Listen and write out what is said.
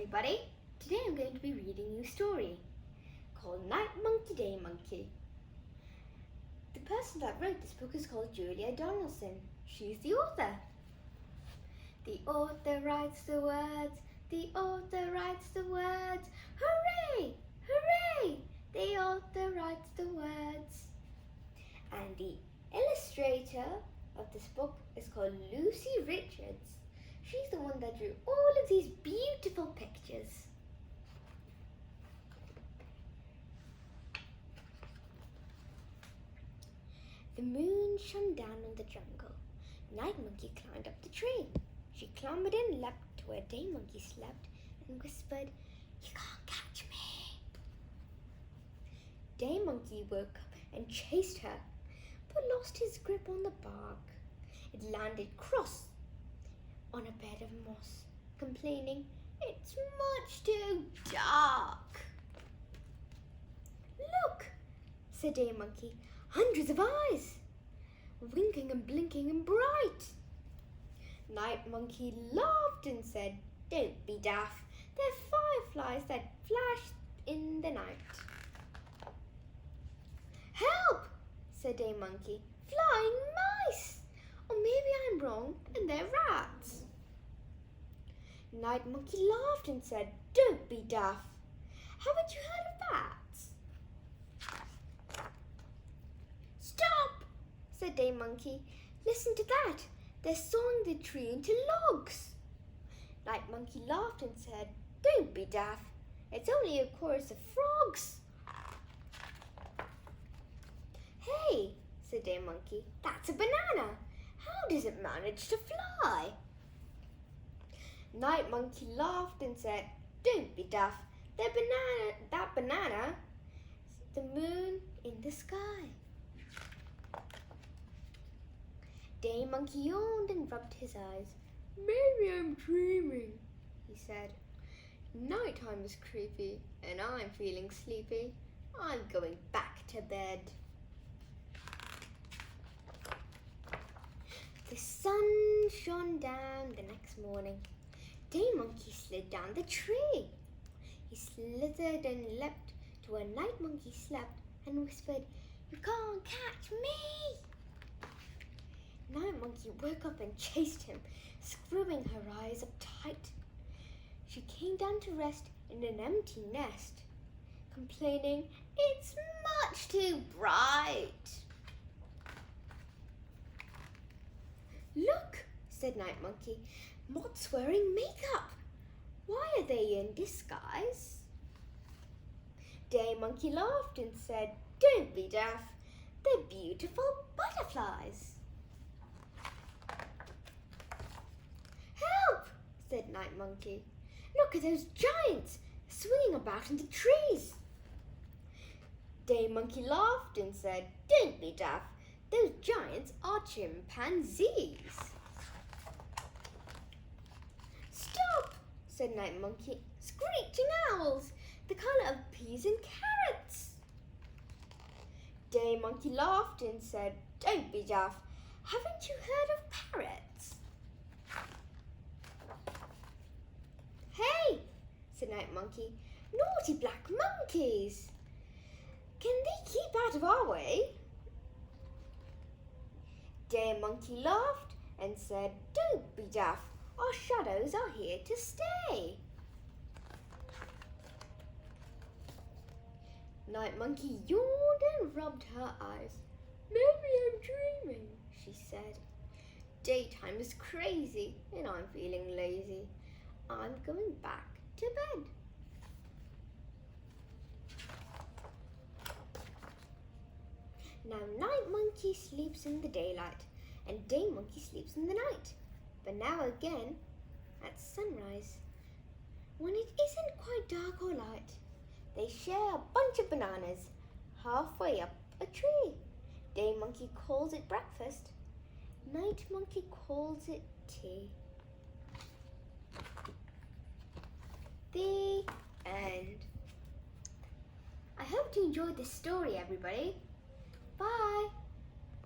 everybody. Today I'm going to be reading you a story called Night Monkey, Day Monkey. The person that wrote this book is called Julia Donaldson. She's the author. The author writes the words. The author writes the words. Hooray! Hooray! The author writes the words. And the illustrator of this book is called Lucy Richards. She's the one that drew all of these beautiful pictures. The moon shone down on the jungle. Night Monkey climbed up the tree. She clambered and leapt to where Day Monkey slept and whispered, "You can't catch me." Day Monkey woke up and chased her, but lost his grip on the bark. It landed cross on a bed of moss, complaining, "It's much too dark." "Look," said Day Monkey, "hundreds of eyes, winking and blinking and bright." Night Monkey laughed and said, "Don't be daft, they're fireflies that flash in the night." "Help," said Day Monkey, "flying mice! Or maybe I'm wrong and they're rats." Night Monkey laughed and said, "Don't be daft. Haven't you heard of bats?" "Stop," said Day Monkey. "Listen to that. They're sawing the tree into logs." Night Monkey laughed and said, "Don't be daft. It's only a chorus of frogs." "Hey," said Day Monkey, "that's a banana. How does it manage to fly?" Night Monkey laughed and said, "Don't be daft. That banana, the moon in the sky." Day Monkey yawned and rubbed his eyes. "Maybe I'm dreaming," he said. "Nighttime is creepy and I'm feeling sleepy. I'm going back to bed." The sun shone down the next morning. Day Monkey slid down the tree. He slithered and leapt to where Night Monkey slept and whispered, "You can't catch me." Night Monkey woke up and chased him, screwing her eyes up tight. She came down to rest in an empty nest, complaining, "It's much too bright." "Look," said Night Monkey, "moths wearing makeup. Why are they in disguise?" Day Monkey laughed and said, "Don't be daft. They're beautiful butterflies." "Help," said Night Monkey. "Look at those giants swinging about in the trees." Day Monkey laughed and said, "Don't be daft. Those giants are chimpanzees." "Stop," said Night Monkey. "Screeching owls, the colour of peas and carrots." Day Monkey laughed and said, "Don't be daft. Haven't you heard of parrots?" "Hey," said Night Monkey, "naughty black monkeys. Can they keep out of our way?" Day Monkey laughed and said, "Don't be daft. Our shadows are here to stay." Night Monkey yawned and rubbed her eyes. "Maybe I'm dreaming," she said. "Daytime is crazy and I'm feeling lazy. I'm going back to bed." Now Night Monkey sleeps in the daylight and Day Monkey sleeps in the night. But now again, at sunrise, when it isn't quite dark or light, they share a bunch of bananas halfway up a tree. Day Monkey calls it breakfast. Night Monkey calls it tea. The end. I hope you enjoyed this story, everybody. Bye.